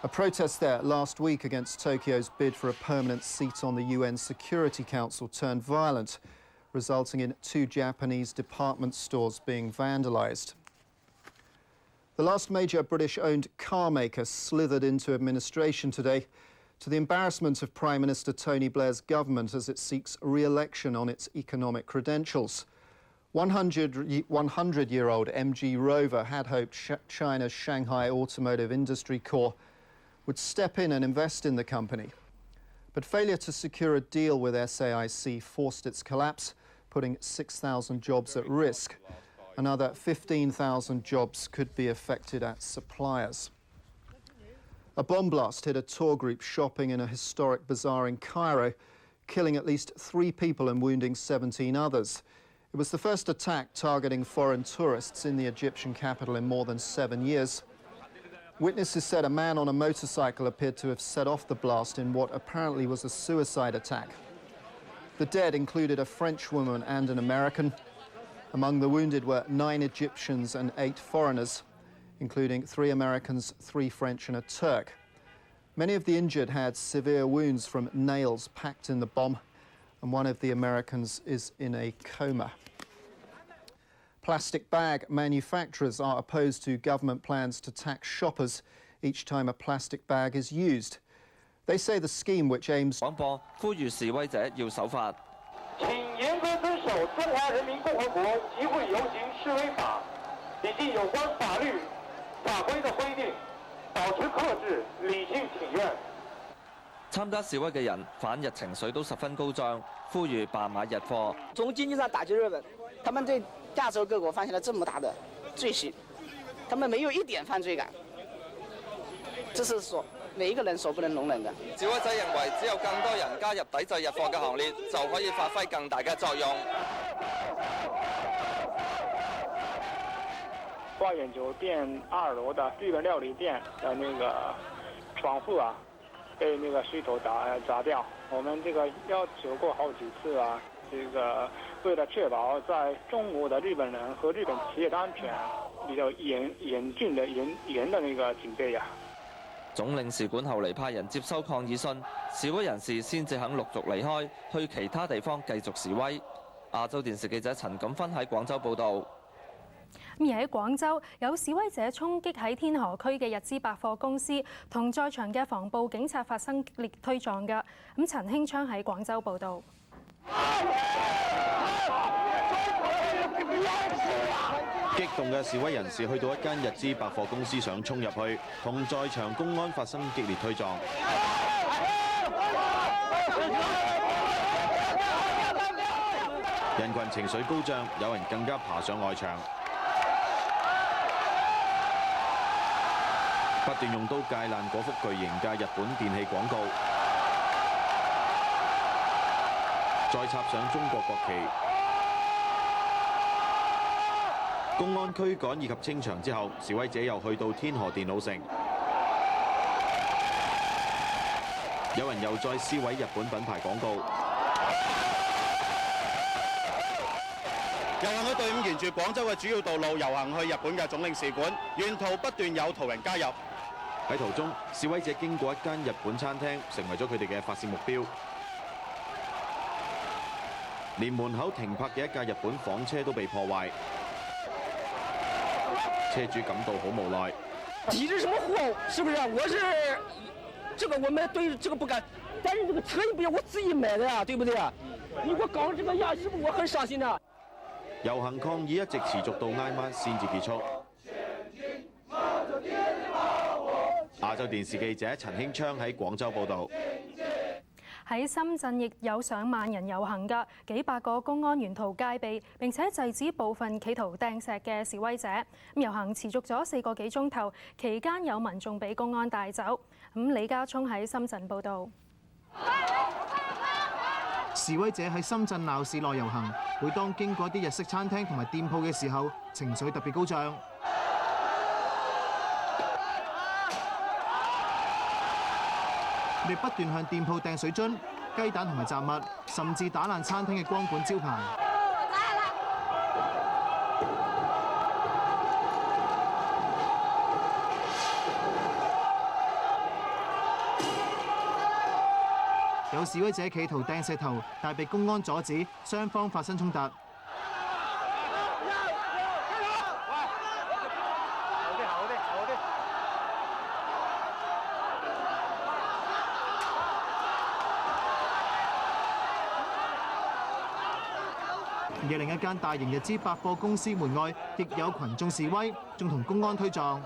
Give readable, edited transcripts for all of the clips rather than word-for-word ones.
A protest there last week against Tokyo's bid for a permanent seat on the UN Security Council turned violent, resulting in 2 Japanese department stores being vandalised. The last major British-owned car maker slithered into administration today, to the embarrassment of Prime Minister Tony Blair's government as it seeks re-election on its economic credentials. 100-year-old MG Rover had hoped China's Shanghai Automotive Industry Corp would step in and invest in the company. But failure to secure a deal with SAIC forced its collapse, putting 6,000 jobs at risk. Another 15,000 jobs could be affected at suppliers. A bomb blast hit a tour group shopping in a historic bazaar in Cairo, killing at least 3 people and wounding 17 others. It was the first attack targeting foreign tourists in the Egyptian capital in more than 7 years. Witnesses said a man on a motorcycle appeared to have set off the blast in what apparently was a suicide attack. The dead included a French woman and an American. Among the wounded were 9 Egyptians and 8 foreigners, including 3 Americans, 3 French and a Turk. Many of the injured had severe wounds from nails packed in the bomb, and one of the Americans is in a coma. Plastic bag manufacturers are opposed to government plans to tax shoppers each time a plastic bag is used. They say the scheme, which aims... 廣播呼籲示威者要守法。請嚴格遵守中華人民共和國集會遊行示威法以及有關法律法規的規定，保持克制，理性請願。參加示威嘅人反日情緒都十分高漲，呼籲罷買日貨。從經濟上打擊日本，他們對亞洲各國犯下了這麼大的罪行，他們沒有一點犯罪感，這是說每一個人所不能容忍的。示威者認為，只有更多人加入抵制日貨嘅行列，就可以發揮更大嘅作用。花園酒店2樓的日本料理店的那個窗戶啊，被那個水頭砸掉。我們這個要求過好幾次啊，這個為了確保在中國的日本人和日本企業的安全，比較嚴的那個警備啊。總領事館後嚟派人接收抗議信，示威人士先至肯陸續離開，去其他地方繼續示威。亞洲電視記者陳錦芬喺廣州報導。而喺廣州，有示威者衝擊喺天河區嘅日資百貨公司，同在場嘅防暴警察發生激烈推撞㗎。陳興昌喺廣州報導。激動嘅示威人士去到一間日資百貨公司想衝入去，同在場公安發生激烈推撞。人群情緒高漲，有人更加爬上外牆，不斷用刀界爛嗰幅巨型嘅日本電器廣告，再插上中國國旗。公安驅趕以及清場之後，示威者又去到天河電腦城，有人又再撕毀日本品牌廣告。遊行嘅隊伍沿住廣州嘅主要道路遊行去日本嘅總領事館，沿途不斷有途人加入。喺途中，示威者經過一間日本餐廳，成為咗佢哋嘅發泄目標。連門口停泊嘅一架日本房車都被破壞。車主感到好無奈。抵制什麼貨？是不是？我是這個我們對這個不敢，但是這個車也不是我自己買的呀，對不對？你給我搞這個樣，是不是我很傷心啊？遊行抗議一直持續到挨晚先至結束。亞洲電視記者陳興昌喺廣州報導。喺深圳亦有上萬人遊行㗎，幾百個公安沿途戒備，並且制止部分企圖掟石嘅示威者。遊行持續咗4個幾鐘頭，期間有民眾被公安帶走。李家聰喺深圳報導。示威者喺深圳鬧市內遊行，每當經過一啲日式餐廳同埋店鋪嘅時候，情緒特別高漲。佢哋不斷向店鋪掟水樽、雞蛋同埋雜物，甚至打爛餐廳嘅光管招牌。有示威者企圖掟石頭，但被公安阻止，雙方發生衝突。而另一間大型日資百貨公司門外，亦有群眾示威，仲同公安推撞。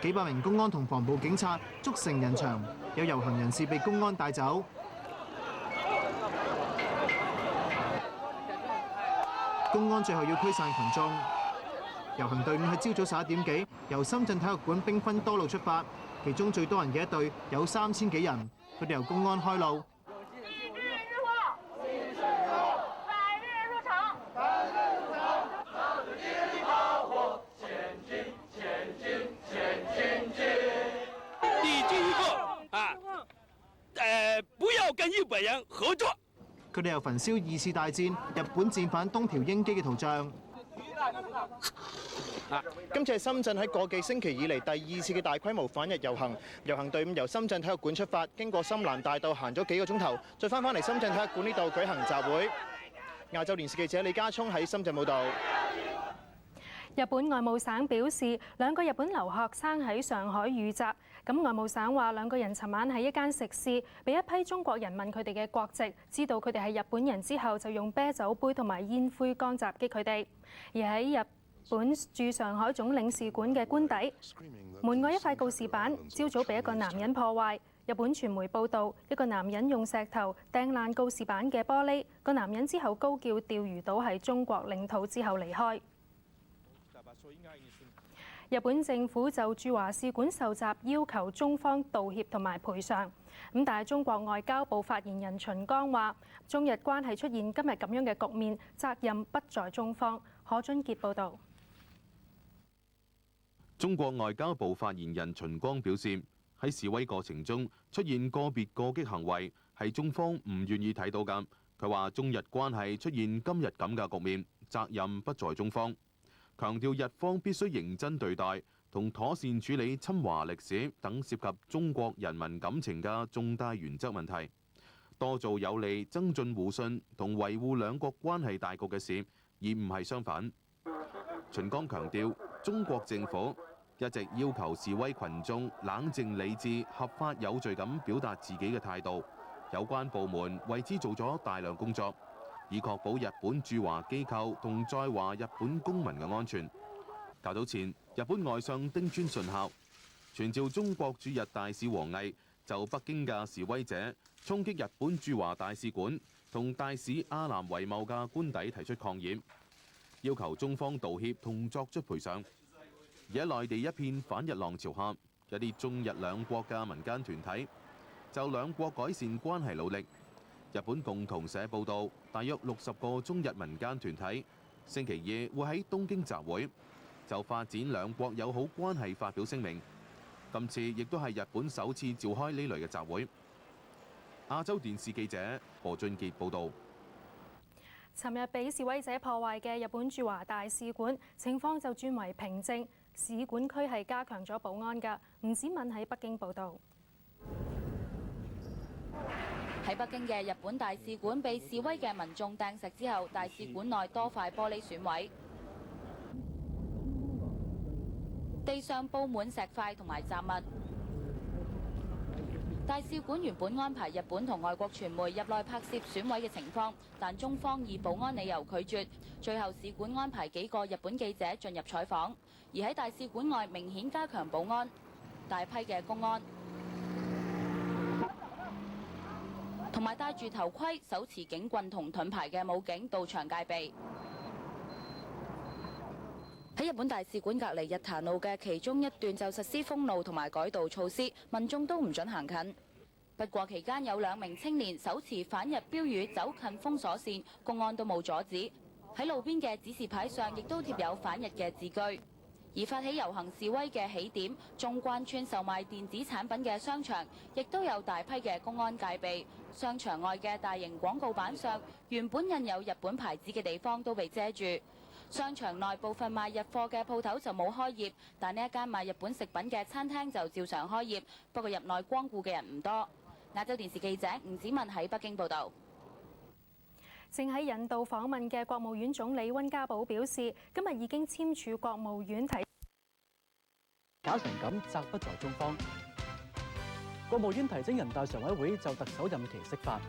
幾百名公安同防暴警察築成人牆，有遊行人士被公安帶走。公安最後要驅散群眾。遊行隊伍喺朝早11點幾由深圳體育館兵分多路出發，其中最多人嘅一隊有3000幾人，佢哋由公安開路。不要跟日本人合作。佢哋又焚燒2次大戰日本戰犯東條英機嘅圖像。今次係深圳喺個幾星期以嚟第2次嘅大規模反日遊行。遊行隊伍由深圳體育館出發，經過深蘭大道行咗幾個鐘頭，再翻嚟深圳體育館呢度舉行集會。亞洲電視記者李家聰喺深圳報導。日本外務省表示，2個日本留學生喺上海遇襲。咁外務省話2個人尋晚喺一間食肆，被一批中國人問佢哋嘅國籍，知道佢哋係日本人之後，就用啤酒杯同埋煙灰缸襲擊佢哋。而喺日本駐上海總領事館嘅官邸門外一塊告示板，朝早被一個男人破壞。日本傳媒報道，一個男人用石頭掟爛告示板嘅玻璃，個男人之後高叫釣魚島係中國領土之後離開。日本政府就駐華使館受襲要求中方道歉同埋賠償。咁但係中國外交部發言人秦剛話，中日關係出現今日咁樣嘅局面，責任不在中方。何俊傑報導。中國外交部發言人秦剛表示，喺示威過程中出現個別過激行為，係中方唔願意睇到㗎。佢話中日關係出現今日咁嘅局面，責任不在中方。強調日方必須認真對待同妥善處理侵華歷史等涉及中國人民感情嘅重大原則問題，多做有利增進互信同維護兩國關係大局嘅事，而唔係相反。秦剛強調，中國政府一直要求示威群眾冷靜理智、合法有序咁表達自己嘅態度，有關部門為之做咗大量工作，以確保日本駐華機構同在華日本公民嘅安全。較早前，日本外相丁尊順孝傳召中國駐日大使王毅就北京嘅示威者衝擊日本駐華大使館同大使阿南惟茂嘅官邸提出抗議，要求中方道歉同作出賠償。而喺內地一片反日浪潮下，一啲中日兩國嘅民間團體就兩國改善關係努力。日本共同社報導，大約60個中日民間團體星期二會喺東京集會，就發展兩國友好關係發表聲明。今次亦都係日本首次召開呢類嘅集會。亞洲電視記者何俊傑報導。尋日被示威者破壞嘅日本駐華大使館情況就轉為平靜，使館區係加強咗保安㗎。吳子敏喺北京報導。喺北京嘅日本大使館被示威嘅民眾掟石之後，大使館內多塊玻璃損毀，地上佈滿石塊同埋雜物。大使館原本安排日本同外國傳媒入內拍攝損毀嘅情況，但中方以保安理由拒絕，最後使館安排幾個日本記者進入採訪，而喺大使館外明顯加強保安，大批嘅公安同埋戴住頭盔、手持警棍同盾牌嘅武警到場戒備。喺日本大使館隔離日壇路嘅其中一段就實施封路同埋改道措施，民眾都唔准行近。不過期間有2名青年手持反日標語走近封鎖線，公安都冇阻止。喺路邊嘅指示牌上亦都貼有反日嘅字句。而發起遊行示威嘅起點中關村售賣電子產品嘅商場，亦都有大批嘅公安戒備。商場外嘅大型廣告板上原本印有日本牌子嘅地方都被遮住。商場內部分賣日貨嘅鋪頭就冇開業，但呢一間賣日本食品嘅餐廳就照常開業，不過入內光顧嘅人唔多。亞洲電視記者吳子文喺北京報導。正喺印度訪問嘅國務院總理溫家寶表示，今日已經簽署國務院提搞成咁，責不在中方。國務院提請人大常委會就特首任期釋法。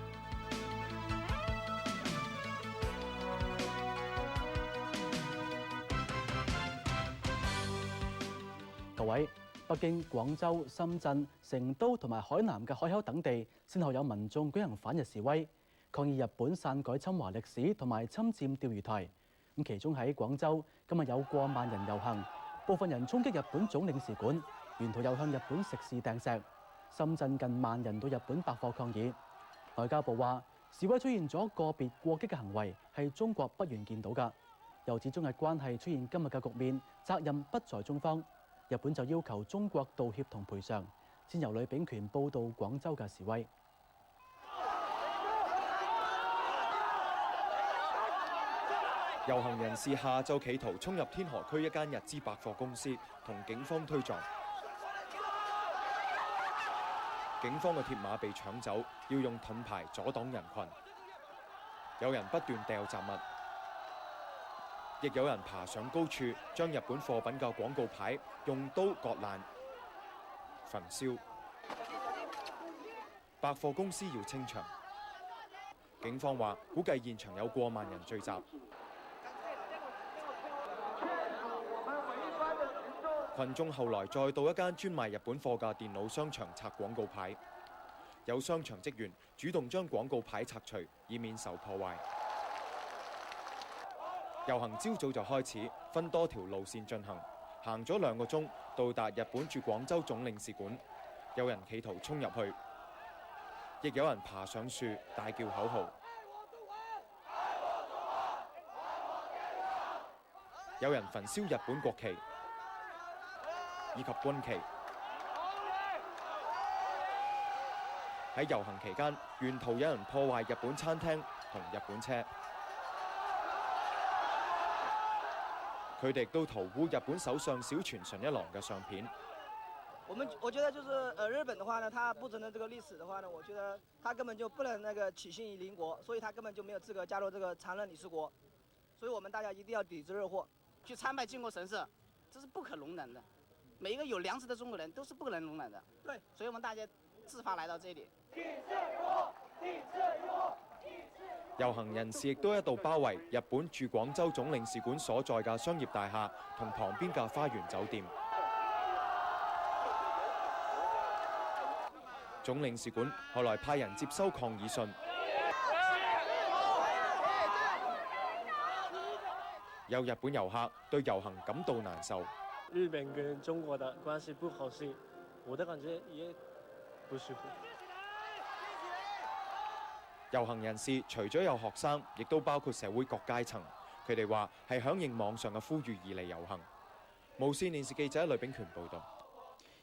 各位，北京、廣州、深圳、成都同埋海南嘅海口等地，先後有民眾舉行反日示威，抗議日本篡改侵華歷史同埋侵佔釣魚台。咁其中喺廣州，今日有過萬人遊行，部分人衝擊日本總領事館，沿途又向日本食肆掟石。深圳近萬人到日本百貨抗議。外交部話，示威出現咗個別過激嘅行為，係中國不願見到㗎。又指中日關係出現今日嘅局面，責任不在中方。日本就要求中國道歉同賠償。先由呂秉權報道廣州嘅示威。遊行人士下晝企圖衝入天河區一間日資百貨公司，同警方推撞。警方嘅鐵馬被搶走，要用盾牌阻擋人群。有人不斷掉雜物，亦有人爬上高處，將日本貨品嘅廣告牌用刀割爛、焚燒。百貨公司要清場。警方話，估計現場有過萬人聚集。群眾後來再到一間專賣日本貨嘅電腦商場拆廣告牌，有商場職員主動將廣告牌拆除，以免受破壞。遊行朝早就開始，分多條路線進行，行咗2個鐘，到達日本駐廣州總領事館。有人企圖衝入去，亦有人爬上樹大叫口號。有人焚燒日本國旗以及軍旗。喺遊行期間，沿途有人破壞日本餐廳同日本車。佢哋都塗污日本首相小泉純一郎嘅相片。我覺得就是日本的話呢，它不承認這個歷史的話呢，我覺得它根本就不能起信於鄰國，所以它根本就沒有資格加入這個常任理事國。所以我們大家一定要抵制日貨。去參拜靖國神社，這是不可容忍的。每一個有良知的中國人都是不能容忍的。對，所以我們大家自發來到這裏。遊行人士亦都一度包圍日本駐廣州總領事館所在嘅商業大廈同旁邊嘅花園酒店。總領事館後來派人接收抗議信。有日本遊客對遊行感到難受。日本跟中國的關係不好，是我的感覺也不舒服。遊行人士除咗有學生，亦都包括社會各階層。佢哋話係響應網上嘅呼籲而嚟遊行。無線電視記者呂秉權報導。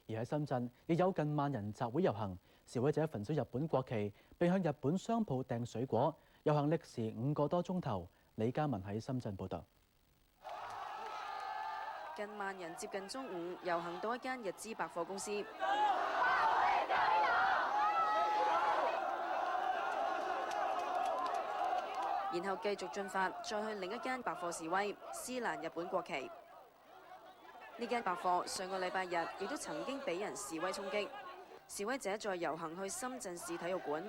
而喺深圳，亦有近萬人集會遊行，示威者焚燒日本國旗，並向日本商鋪掟水果。遊行歷時5個多鐘頭。李嘉文喺深圳報導。近萬人接近中午遊行到一間日資百貨公司，然後繼續進發，再去另一間百貨示威，撕爛日本國旗。呢間百貨上個禮拜日亦都曾經俾人示威衝擊，示威者再遊行去深圳市體育館，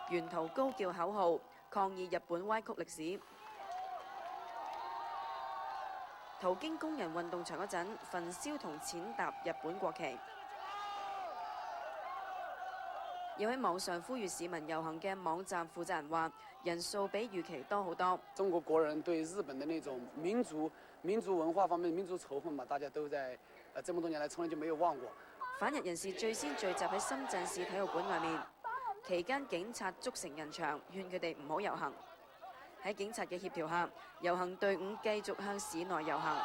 沿途高叫口號，抗議日本歪曲歷史。途經工人運動場嗰陣，焚燒同踐踏日本國旗。有喺網上呼籲市民遊行嘅網站負責人話，人數比預期多好多。中國國人對日本的那種民族文化方面民族仇恨嘛，大家都在這麼多年來從來就沒有忘過。反日人士最先聚集喺深圳市體育館外面，期間警察築成人牆，勸佢哋唔好遊行。喺警察嘅協調下，遊行隊伍繼續向市內遊行。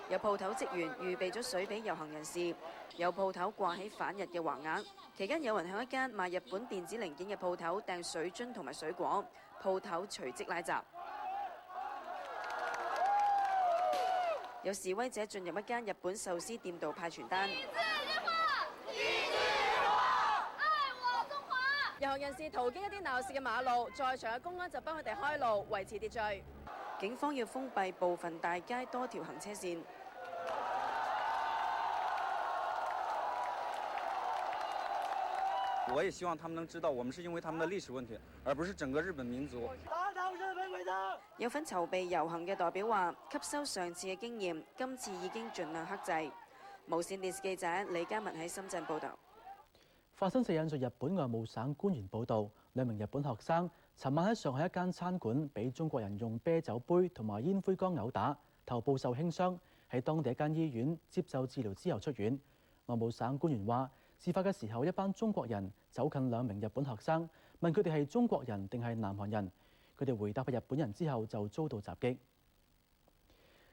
有鋪頭職員預備咗水俾遊行人士，有鋪頭掛起反日嘅橫額。期間有人向一間賣日本電子零件嘅鋪頭掟水樽同埋水果，鋪頭隨即拉閘。有示威者進入一間日本壽司店度派傳單。遊行人士途經一啲鬧市嘅馬路，在場嘅公安就幫佢哋開路，維持秩序。警方要封閉部分大街多條行車線。我也希望他們能知道，我們是因為他們的歷史問題，而不是整個日本民族。有份籌備遊行嘅代表話：吸收上次嘅經驗，今次已經盡量克制。無線電視記者李嘉文喺深圳報導。法新社引述日本外務省官員報導，2名日本學生尋晚喺上海一間餐館俾中國人用啤酒杯同埋煙灰缸毆打，頭部受輕傷，喺當地一間醫院接受治療之後出院。外務省官員話：事發嘅時候，一班中國人走近2名日本學生，問佢哋係中國人定係南韓人。佢哋回答係日本人之後就遭到襲擊。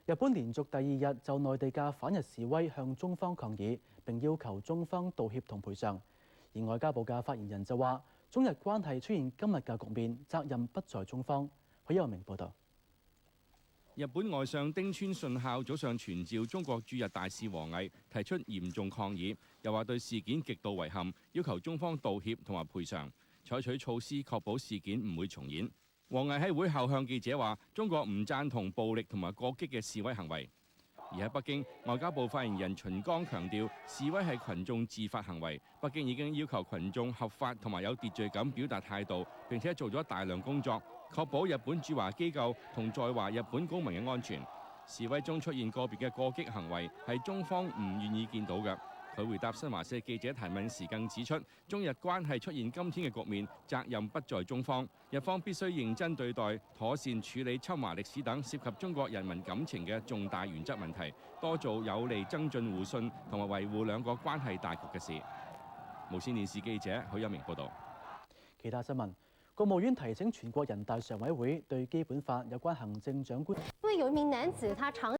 日本連續第2日就內地嘅反日示威向中方抗議，並要求中方道歉同賠償。而外交部嘅發言人就話：中日關係出現今日嘅局面，責任不在中方。許有明報導。日本外相町村信孝早上傳召中國駐日大使王毅，提出嚴重抗議，又話對事件極度遺憾，要求中方道歉同埋賠償，採取措施確保事件唔會重演。王毅喺會後向記者話：中國唔贊同暴力同埋過激嘅示威行為。而喺北京，外交部發言人秦剛強調，示威係群眾自發行為，北京已經要求群眾合法同埋有秩序咁表達態度，並且做咗大量工作，確保日本駐華機構同在華日本公民嘅安全。示威中出現個別嘅過激行為，係中方唔願意見到嘅。佢回答新華社記者提問時更指出，中日關係出現今天嘅局面，責任不在中方，日方必須認真對待，妥善處理侵華歷史等涉及中國人民感情嘅重大原則問題，多做有利增進互信同埋維護兩國關係大局嘅事。無線電視記者許有明報導。其他新聞，國務院提請全國人大常委會對基本法有關行政長官。因為有一名男子，他長